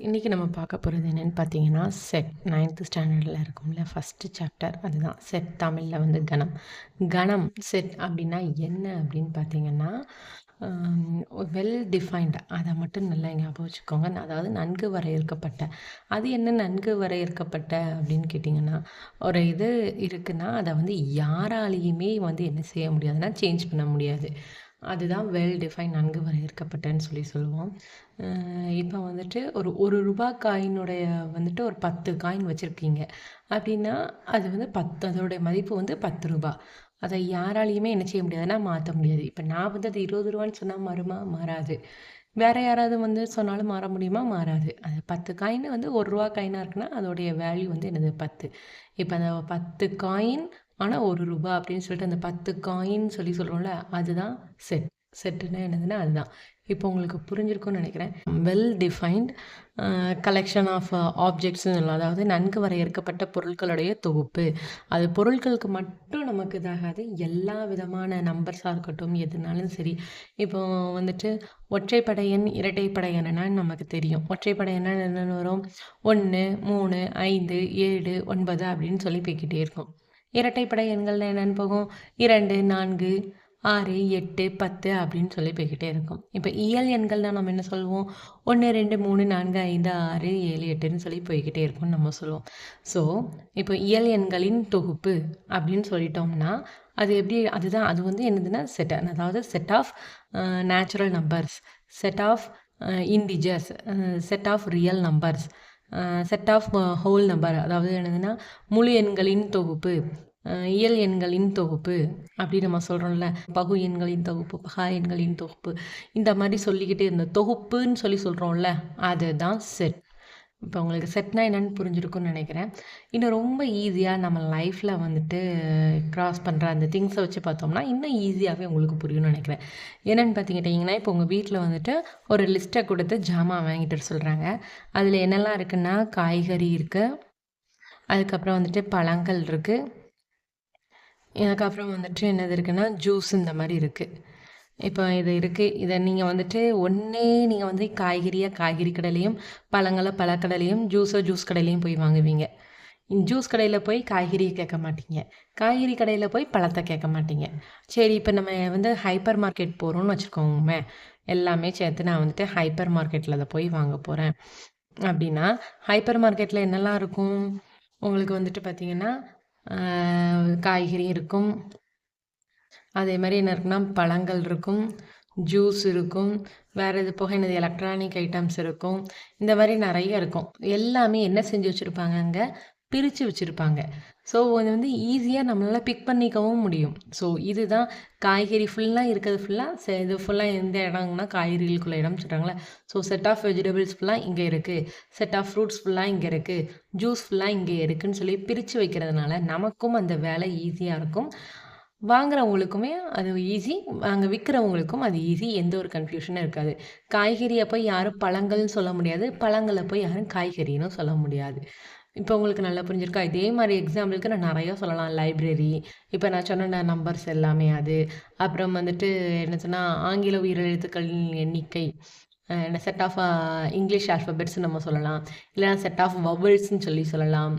இன்னைக்கு நம்ம பார்க்க போகிறது என்னன்னு பார்த்தீங்கன்னா செட் 9th ஸ்டாண்டர்டில் இருக்கும்ல ஃபஸ்ட்டு சாப்டர் அதுதான் செட் தமிழில் வந்து கணம். கணம் செட் அப்படின்னா என்ன அப்படின்னு பார்த்தீங்கன்னா வெல் டிஃபைன்டு அதை மட்டும் நல்லா ஞாபகம் வச்சுக்கோங்க. அதாவது நன்கு வரையறுக்கப்பட்ட. அது என்ன நன்கு வரையறுக்கப்பட்ட அப்படின்னு கேட்டிங்கன்னா ஒரு இது இருக்குன்னா அதை வந்து யாராலையுமே வந்து என்ன செய்ய முடியாதுன்னா சேஞ்ச் பண்ண முடியாது. அதுதான் வெல் டிஃபைன் நன்கு வரையறுக்கப்பட்டன்னு சொல்லுவோம். இப்போ வந்துட்டு ஒரு ரூபா காயினுடைய வந்துட்டு ஒரு 10 காயின் வச்சுருக்கீங்க அப்படின்னா அது வந்து அதோடைய மதிப்பு வந்து 10 ரூபா. அதை யாராலையுமே என்ன செய்ய முடியாதுன்னா மாற்ற முடியாது. இப்போ நான் வந்து அது 20 ரூபான்னு சொன்னால் மாறுமா? மாறாது. வேற யாராவது வந்து சொன்னாலும் மாற முடியுமா? மாறாது. அது 10 காயின் வந்து ஒரு ரூபா காயினாக இருக்குன்னா அதோடைய வேல்யூ வந்து என்னது 10. இப்போ அந்த 10 காயின் ஆனால் ஒரு ரூபா அப்படின்னு சொல்லிட்டு அந்த 10 காயின் சொல்கிறோம்ல அதுதான் செட். செட்டுன்னா என்னதுன்னா அதுதான். இப்போ உங்களுக்கு புரிஞ்சிருக்கும்னு நினைக்கிறேன். வெல் டிஃபைன்ட் கலெக்ஷன் ஆஃப் ஆப்ஜெக்ட்ஸ்னு சொல்லலாம். அதாவது நன்கு வரையறுக்கப்பட்ட பொருட்களுடைய தொகுப்பு. அது பொருட்களுக்கு மட்டும் நமக்கு இதாகாது. எல்லா விதமான நம்பர்ஸாக இருக்கட்டும் எதுனாலும் சரி. இப்போ வந்துட்டு ஒற்றைப்படை எண் இரட்டைப்படை எண்ணா நமக்கு தெரியும். ஒற்றைப்படை எண்ணா என்னென்னு வரும்? 1 3 5 7 9 அப்படின்னு சொல்லி போய்க்கிட்டே இருக்கும். இரட்டைப்படை எண்கள்ல என்னென்னு போகும்? 2 4 6 8 10 அப்படின்னு சொல்லி போய்க்கிட்டே இருக்கும். இப்போ இயல் எண்கள்னா நம்ம என்ன சொல்லுவோம்? 1 2 3 4 5 6 7 8ன்னு சொல்லி போய்க்கிட்டே இருக்கும்னு நம்ம சொல்லுவோம். ஸோ இப்போ இயல் எண்களின் தொகுப்பு அப்படின்னு சொல்லிட்டோம்னா அது எப்படி? அதுதான் அது வந்து என்னதுன்னா செட். அதாவது set of natural numbers, set of integers, set of real numbers, set of whole number. அதாவது என்னதுன்னா முழு எண்களின் தொகுப்பு, இயல் எண்களின் தொகுப்பு அப்படி நம்ம சொல்கிறோம்ல. பகு எண்களின் தொகுப்பு, பகா எண்களின் தொகுப்பு, இந்த மாதிரி சொல்லிக்கிட்டே இருந்த தொகுப்புன்னு சொல்கிறோம்ல அதுதான் செட். இப்போ உங்களுக்கு செட்னா என்னென்னு புரிஞ்சிருக்கும்னு நினைக்கிறேன். இன்னும் ரொம்ப ஈஸியாக நம்ம லைஃப்பில் வந்துட்டு க்ராஸ் பண்ணுற அந்த திங்ஸை வச்சு பார்த்தோம்னா இன்னும் ஈஸியாகவே உங்களுக்கு புரியும்னு நினைக்கிறேன். என்னென்னு பார்த்துக்கிட்டிங்கன்னா இப்போ உங்கள் வீட்டில் வந்துட்டு ஒரு லிஸ்ட்டை கொடுத்து ஜாமான் வாங்கிட்டு சொல்கிறாங்க. அதில் என்னெல்லாம் இருக்குன்னா காய்கறி இருக்குது, அதுக்கப்புறம் வந்துட்டு பழங்கள் இருக்குது, அதுக்கப்புறம் வந்துட்டு என்னது இருக்குன்னா ஜூஸ் இந்த மாதிரி இருக்குது. இப்போ இது இருக்குது. இதை நீங்கள் வந்துட்டு நீங்கள் வந்து காய்கறி கடையிலையும் பழங்களை பழக்கடையிலையும் ஜூஸ் கடையிலையும் போய் வாங்குவீங்க. ஜூஸ் கடையில் போய் காய்கறி கேட்க மாட்டீங்க, காய்கறி கடையில் போய் பழத்தை கேட்க மாட்டீங்க. சரி இப்போ நம்ம வந்து ஹைப்பர் மார்க்கெட் போகிறோம்னு வச்சுக்கோங்க. எல்லாமே சேர்த்து நான் வந்துட்டு ஹைப்பர் மார்க்கெட்டில் அதை போய் வாங்க போகிறேன் அப்படின்னா ஹைப்பர் மார்க்கெட்டில் என்னெல்லாம் இருக்கும்? உங்களுக்கு வந்துட்டு பார்த்தீங்கன்னா காய்கறி இருக்கும், அதே மாதிரி என்ன இருக்குன்னா பழங்கள் இருக்கும், ஜூஸ் இருக்கும், வேறு இது போக என்னது எலக்ட்ரானிக் ஐட்டம்ஸ் இருக்கும். இந்த மாதிரி நிறைய இருக்கும். எல்லாமே என்ன செஞ்சு வச்சுருப்பாங்க? அங்கே பிரித்து வச்சுருப்பாங்க. ஸோ அது வந்து ஈஸியாக நம்மளால் பிக் பண்ணிக்கவும் முடியும். ஸோ இதுதான் காய்கறி ஃபுல்லாக இருக்கிறது ஃபுல்லாக இது ஃபுல்லாக எந்த இடம்னா காய்கறிகளுக்குள்ள இடம்னு சொல்கிறாங்களே. ஸோ செட் ஆஃப் வெஜிடபிள்ஸ் ஃபுல்லாக இங்கே இருக்குது, செட் ஆஃப் ஃப்ரூட்ஸ் ஃபுல்லாக இங்கே இருக்குது, ஜூஸ் ஃபுல்லாக இங்கே இருக்குதுன்னு சொல்லி பிரித்து வைக்கிறதுனால நமக்கும் அந்த வேலை ஈஸியாக இருக்கும். வாங்குறவங்களுக்குமே அது ஈஸி, அங்கே விற்கிறவங்களுக்கும் அது ஈஸி. எந்த ஒரு கன்ஃபியூஷனும் இருக்காது. காய்கறியை போய் யாரும் பழங்கள்னு சொல்ல முடியாது, பழங்களை போய் யாரும் காய்கறின்னு சொல்ல முடியாது. இப்போ உங்களுக்கு நல்லா புரிஞ்சிருக்கா? இதே மாதிரி எக்ஸாம்பிளுக்கு நான் நிறையா சொல்லலாம். லைப்ரரி, இப்போ நான் சொன்ன நம்பர்ஸ் எல்லாமே அது. அப்புறம் வந்துட்டு என்ன சொன்னால் ஆங்கில உயிரெழுத்துக்களின் எண்ணிக்கை, செட் ஆஃப் இங்கிலீஷ் ஆல்ஃபபெட்ஸ்ன்னு நம்ம சொல்லலாம், இல்லைனா செட் ஆஃப் வவல்ஸ்ன்னு சொல்லலாம்.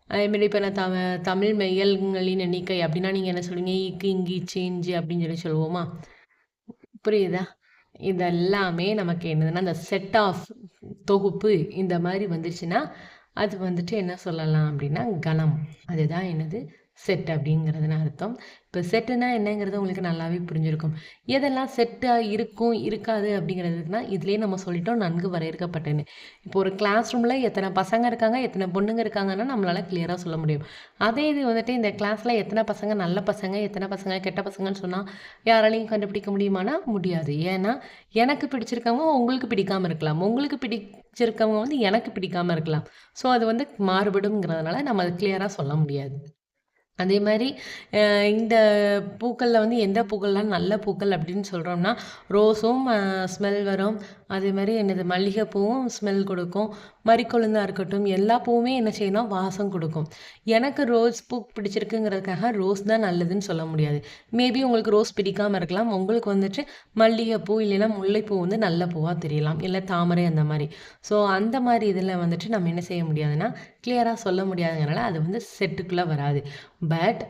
அதேமாரி இப்போ நான் தமிழ் மெய்யல்களின் எண்ணிக்கை அப்படின்னா நீங்கள் என்ன சொல்லுவீங்க? இக்கு இங்கி சேஞ்சு அப்படின்னு சொல்லுவோமா? புரியுதா? இதெல்லாமே நமக்கு என்னதுன்னா அந்த செட் ஆஃப் தொகுப்பு இந்த மாதிரி வந்துச்சுன்னா அது வந்துட்டு என்ன சொல்லலாம் அப்படின்னா கணம். அதுதான் என்னது செட் அப்படிங்கிறதுன்னு அர்த்தம். இப்போ செட்டுனா என்னங்கிறது உங்களுக்கு நல்லாவே புரிஞ்சிருக்கும். எதெல்லாம் செட்டாக இருக்கும் இருக்காது அப்படிங்கிறதுக்குனா இதுலேயே நம்ம சொல்லிட்டோம் நன்கு வரையறுக்கப்பட்டேன்னு. இப்போ ஒரு கிளாஸ் ரூமில் எத்தனை பசங்க இருக்காங்க எத்தனை பொண்ணுங்க இருக்காங்கன்னா நம்மளால் கிளியராக சொல்ல முடியும். அதே இது வந்துட்டு இந்த கிளாஸில் எத்தனை பசங்க நல்ல பசங்க எத்தனை பசங்க கெட்ட பசங்கன்னு சொன்னால் யாராலையும் கண்டுபிடிக்க முடியுமானா முடியாது. ஏன்னா எனக்கு பிடிச்சிருக்கவங்க உங்களுக்கு பிடிக்காமல் இருக்கலாம், உங்களுக்கு பிடிச்சிருக்கவங்க வந்து எனக்கு பிடிக்காமல் இருக்கலாம். ஸோ அது வந்து மாறுபடுங்கிறதுனால நம்ம அது கிளியராக சொல்ல முடியாது. அதே மாதிரி இந்த பூக்களில் வந்து எந்த பூக்கள்லாம் நல்ல பூக்கள் அப்படின்னு சொல்கிறோம்னா ரோஸும் ஸ்மெல் வரும், அதே மாதிரி என்னது மல்லிகைப்பூவும் ஸ்மெல் கொடுக்கும். மரிக்கொழுந்தா இருக்கட்டும், எல்லா பூவுமே என்ன செய்யணும் வாசம் கொடுக்கும். எனக்கு ரோஸ் பூ பிடிச்சிருக்குங்கிறதுக்காக ரோஸ் தான் நல்லதுன்னு சொல்ல முடியாது. மேபி உங்களுக்கு ரோஸ் பிடிக்காமல் இருக்கலாம். உங்களுக்கு வந்துட்டு மல்லிகைப்பூ இல்லைன்னா முல்லைப்பூ வந்து நல்ல பூவாக தெரியலாம், இல்லை தாமரை அந்த மாதிரி. ஸோ அந்த மாதிரி இதில் வந்துட்டு நம்ம என்ன செய்ய முடியாதுன்னா கிளியராக சொல்ல முடியாதுங்கிறனால அது வந்து செட்டுக்குள்ளே வராது. பட்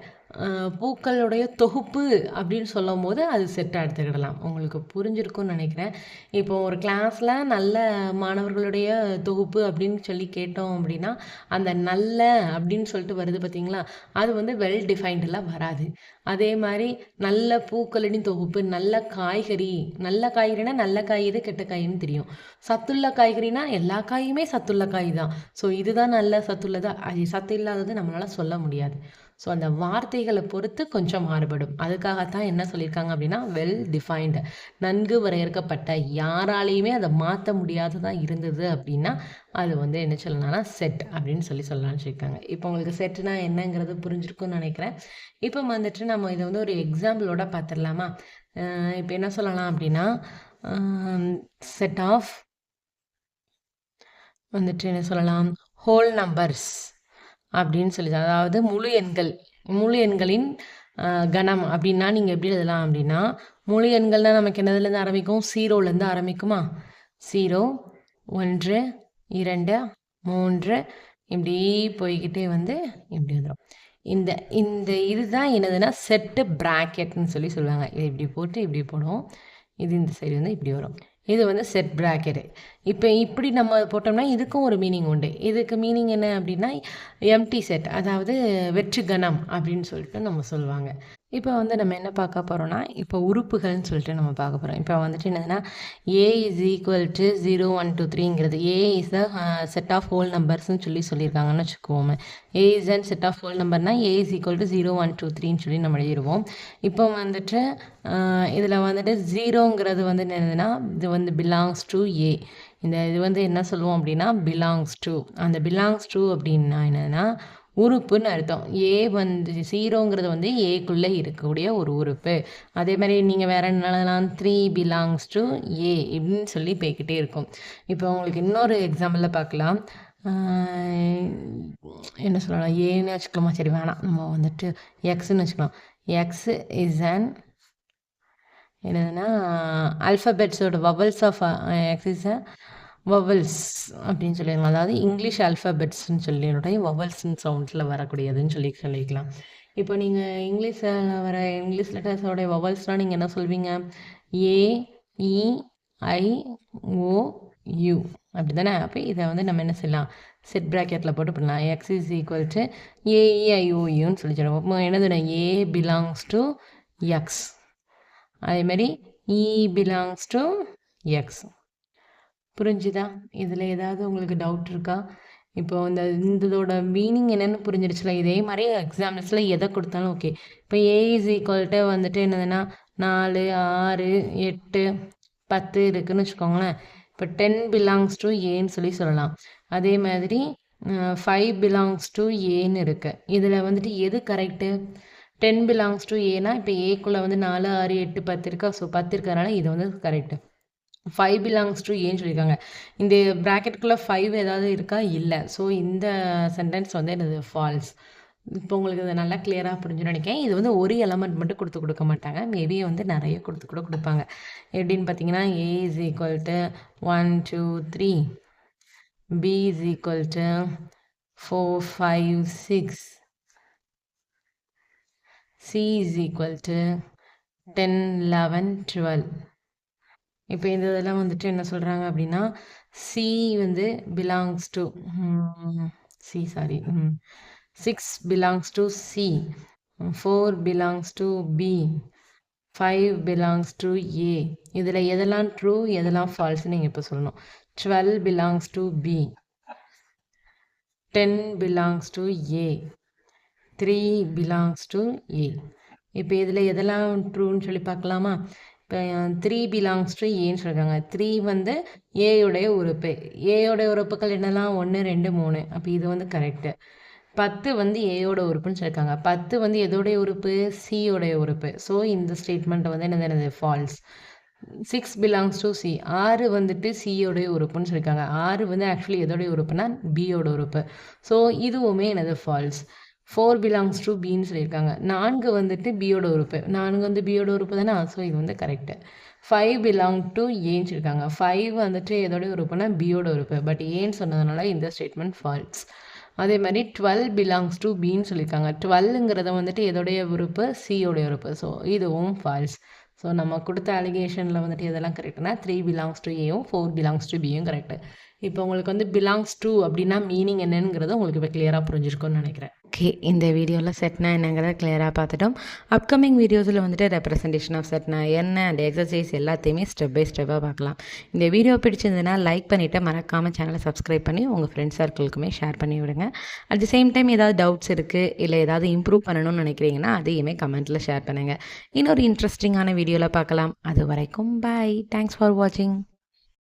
பூக்களுடைய தொகுப்பு அப்படின்னு சொல்லும்போது அது செட்டாக எடுத்துக்கிடலாம். உங்களுக்கு புரிஞ்சிருக்கும்னு நினைக்கிறேன். இப்போ ஒரு கிளாஸில் நல்ல மாணவர்களுடைய தொகுப்பு அப்படின்னு சொல்லி கேட்டோம் அப்படின்னா அந்த நல்ல அப்படின்னு சொல்லிட்டு வருது பார்த்தீங்களா, அது வந்து வெல் டிஃபைன்டெலாம் வராது. அதே மாதிரி நல்ல பூக்களின் தொகுப்பு, நல்ல காய்கறி, நல்ல காய்கறினா நல்ல காய் எது கெட்ட காயின்னு தெரியும். சத்துள்ள காய்கறினா எல்லா காயுமே சத்துள்ள காய் தான். ஸோ இதுதான் நல்ல சத்துள்ளதா, அது சத்து இல்லாதது நம்மளால் சொல்ல முடியாது. ஸோ அந்த வார்த்தைகளை பொறுத்து கொஞ்சம் மாறுபடும். அதுக்காகத்தான் என்ன சொல்லியிருக்காங்க அப்படின்னா வெல் டிஃபைன்டு, நன்கு வரையறுக்கப்பட்ட, யாராலையுமே அதை மாற்ற முடியாததாக இருந்தது அப்படின்னா அது வந்து என்ன சொல்லலாம்னா செட் அப்படின்னு சொல்லலாம்னு சொல்லியிருக்காங்க. இப்போ உங்களுக்கு செட்னா என்னங்கிறது புரிஞ்சிருக்கும்னு நினைக்கிறேன். இப்போ வந்துட்டு நம்ம இதை வந்து ஒரு எக்ஸாம்பிளோட பார்த்துடலாமா? இப்போ என்ன சொல்லலாம் அப்படின்னா செட் ஆஃப் வந்துட்டு என்ன சொல்லலாம், ஹோல் நம்பர்ஸ் அப்படின்னு சொல்லி, அதாவது முழு எண்களின் கணம் அப்படின்னா நீங்கள் எப்படி எழுதலாம் அப்படின்னா, முழு எண்கள்னால் நமக்கு என்னதுலேருந்து ஆரம்பிக்கும், 0லேருந்து ஆரம்பிக்குமா? 0, 1, 2, 3 இப்படி போய்கிட்டே வந்து இப்படி வந்துடும். இந்த இந்த இதுதான் என்னதுன்னா செட்டு ப்ராக்கெட்னு சொல்லுவாங்க. இது இப்படி போட்டு இப்படி போடுவோம், இது இந்த சைடு வந்து இப்படி வரும். இது வந்து செட் ப்ராக்கெட்டு. இப்போ இப்படி நம்ம போட்டோம்னா இதுக்கும் ஒரு மீனிங் உண்டு. இதுக்கு மீனிங் என்ன அப்படின்னா எம்டி செட், அதாவது வெற்று கணம் அப்படின்னு சொல்லிட்டு நம்ம சொல்லுவாங்க. இப்போ வந்து நம்ம என்ன பார்க்க போகிறோம்னா, இப்போ உறுப்புகள்னு சொல்லிட்டு நம்ம பார்க்க போகிறோம். இப்போ வந்துட்டு என்னதுன்னா ஏ இஸ் ஈக்குவல் டு 0, 1, 2, 3ங்கிறது A is the set of whole நம்பர்ஸ்ன்னு சொல்லியிருக்காங்கன்னு வச்சுக்கோமே. A is and set of whole நம்பர்னா ஏ இஸ் ஈக்குவல் டு 0, 1, 2, 3ன்னு சொல்லி நம்ம எழுதிடுவோம். இப்போ வந்துட்டு இதில் வந்துட்டு 0ங்கிறது வந்து என்னதுன்னா இது வந்து பிலாங்ஸ் டு ஏ. இது வந்து என்ன சொல்லுவோம் அப்படின்னா பிலாங்ஸ் டு, அந்த பிலாங்ஸ் டு அப்படின்னா என்னதுன்னா உறுப்புன்னு அர்த்தம். ஏ வந்து 0ங்கிறது வந்து ஏக்குள்ளே இருக்கக்கூடிய ஒரு உறுப்பு. அதே மாதிரி நீங்கள் வேறு என்ன எழுதலாம், 3 பிலாங்ஸ் டு ஏ இப்படின்னு சொல்லி போய்கிட்டே இருக்கும். இப்போ உங்களுக்கு இன்னொரு எக்ஸாம்பிளில் பார்க்கலாம். என்ன சொல்லலாம், ஏன்னு வச்சுக்கலாமா? சரி வேணாம், நம்ம வந்துட்டு எக்ஸ்ன்னு வச்சுக்கலாம். எக்ஸ் இஸ் அண்ட் என்னதுன்னா ஆல்ஃபபெட்ஸோட vowels of X is vowels அப்படின்னு சொல்லிடலாம். அதாவது இங்கிலீஷ் ஆல்ஃபபெட்ஸ்ன்னு சொல்லினுடைய வவல்ஸ்ன்னு சவுண்ட்ஸில் வரக்கூடியதுன்னு சொல்லிக்கலாம். இப்போ நீங்கள் இங்கிலீஷில் வர இங்கிலீஷ் லெட்டர்ஸோடைய வவல்ஸ்னால் நீங்கள் என்ன சொல்வீங்க? ஏ, இ, ஐ, ஓ, யூ அப்படி தானே? அப்போ இதை வந்து நம்ம என்ன செய்யலாம், செட் ப்ராக்கெட்டில் போட்டு பண்ணலாம். எக்ஸ் இஸ் ஈக்குவல் டு ஏஇஐஓயூன்னு சொல்லி சொல்லுவோம். இப்போ என்னதுன்னா ஏ பிலாங்ஸ் டு எக்ஸ், அதேமாதிரி இ பிலாங்ஸ் டு எக்ஸ். புரிஞ்சுதா? இதில் ஏதாவது உங்களுக்கு டவுட் இருக்கா? இப்போ இதோட மீனிங் என்னென்னு புரிஞ்சிருச்சுல. இதே மாதிரி எக்ஸாம்பிள்ஸில் எதை கொடுத்தாலும் ஓகே. இப்போ ஏ இஸ் ஈக்குவல்ட்டு வந்துட்டு என்னதுன்னா 4, 6, 8, 10 இருக்குதுன்னு வச்சுக்கோங்களேன். இப்போ 10 பிலாங்ஸ் டு ஏன்னு சொல்லலாம். அதே மாதிரி 5 பிலாங்ஸ் டு ஏன்னு இருக்குது. இதில் வந்துட்டு எது கரெக்டு? 10 பிலாங்ஸ் டு ஏன்னா இப்போ ஏக்குள்ளே வந்து 4, 6, 8, 10 இருக்கா? ஸோ 10 இருக்கிறதுனால இது வந்து கரெக்டு. 5 பிலாங்ஸ் டு ஏன்னு சொல்லியிருக்காங்க. இந்த ப்ராக்கெட்டுக்குள்ளே 5 ஏதாவது இருக்கா? இல்லை. ஸோ இந்த சென்டென்ஸ் வந்து என்னது ஃபால்ஸ். இப்போ உங்களுக்கு இது நல்லா கிளியராக புரிஞ்சுன்னு நினைக்கிறேன். இது வந்து ஒரு எலமெண்ட் மட்டும் கொடுக்க மாட்டாங்க. மேபி வந்து நிறைய கொடுப்பாங்க. எப்படின்னு பார்த்தீங்கன்னா A is equal to 1, 2, 3, B is equal to 4, 5, 6, C is equal to 10, 11, 12. இப்போ இந்த இதெல்லாம் வந்துட்டு என்ன சொல்கிறாங்க அப்படின்னா சி வந்து belongs to sorry 6 belongs to C, 4 belongs to B, 5 belongs to A. இதில் எதெல்லாம் ட்ரூ எதெல்லாம் ஃபால்ஸ்ன்னு நீங்கள் இப்போ சொல்லணும். 12 belongs to B, 10 belongs to A, 3 belongs to A. இப்போ இதில் எதெல்லாம் ட்ரூன்னு சொல்லி பார்க்கலாமா? இப்போ 3 பிலாங்ஸ் டு ஏன்னு சொல்கிறாங்க. 3 வந்து ஏயோடைய உறுப்பு. ஏயோடைய உறுப்புகள் என்னெல்லாம்? 1, 2, 3. அப்போ இது வந்து கரெக்டு. 10 வந்து ஏயோட உறுப்புன்னு சொல்லியிருக்காங்க. 10 வந்து எதோடைய உறுப்பு? சியோடைய உறுப்பு. ஸோ இந்த ஸ்டேட்மெண்ட் வந்து என்னது ஃபால்ஸ். 6 belongs to C. 6 வந்துட்டு சியோடைய உறுப்புன்னு சொல்லியிருக்காங்க. 6 வந்து ஆக்சுவலி எதோடைய உறுப்புனா பியோட உறுப்பு. ஸோ இதுவுமே என்னது ஃபால்ஸ். 4 பிலாங்ஸ் டு பின்னு சொல்லியிருக்காங்க. 4 வந்துட்டு பியோட உறுப்பு. 4 வந்து பியோட உறுப்பு தானே. ஸோ இது வந்து கரெக்டு. 5 பிலாங் டு ஏன்னு சொல்லியிருக்காங்க. 5 வந்துட்டு எதோடைய உறுப்புனா பியோட உறுப்பு. பட் ஏன்னு சொன்னதுனால இந்த ஸ்டேட்மெண்ட் ஃபால்ஸ். அதே மாதிரி 12 பிலாங்ஸ் டு பின்னு சொல்லியிருக்காங்க. 12ங்கிறத வந்துட்டு எதோடைய உறுப்பு சியோடைய உறுப்பு. ஸோ இதுவும் ஃபால்ஸ். ஸோ நம்ம கொடுத்த அலிகேஷனில் வந்துட்டு எதெல்லாம் கரெக்டுனா 3 பிலாங்ஸ் டு ஏயும் 4 பிலாங்ஸ் டு பியும் கரெக்டு. இப்போ உங்களுக்கு வந்து பிலாங்ஸ் டு அப்படின்னா மீனிங் என்னங்கிறது உங்களுக்கு இப்போ கிளியராக புரிஞ்சிருக்கும்னு நினைக்கிறேன். ஓகே, இந்த வீடியோவில் செட்னா என்னங்கிறத கிளியராக பார்த்துட்டோம். அப்கமிங் வீடியோஸில் வந்துட்டு ரெப்ரசன்டேஷன் ஆஃப் செட்னா என்ன அண்ட் எக்ஸசைஸ் எல்லாத்தையுமே ஸ்டெப் பை ஸ்டெப்பாக பார்க்கலாம். இந்த வீடியோ பிடிச்சிருந்ததுன்னா லைக் பண்ணிவிட்டு மறக்காமல் சேனலை சப்ஸ்கிரைப் பண்ணி உங்கள் ஃப்ரெண்ட்ஸ் சர்க்கிளுக்குமே ஷேர் பண்ணி விடுங்க. அட் தி சேம் டைம் ஏதாவது டவுட்ஸ் இருக்குது இல்லை ஏதாவது இம்ப்ரூவ் பண்ணணும்னு நினைக்கிறீங்கன்னா அதையுமே கமெண்ட்டில் ஷேர் பண்ணுங்கள். இன்னொரு இன்ட்ரெஸ்டிங்கான வீடியோவில் பார்க்கலாம். அது வரைக்கும் பாய். தேங்க்ஸ் ஃபார் வாட்சிங்.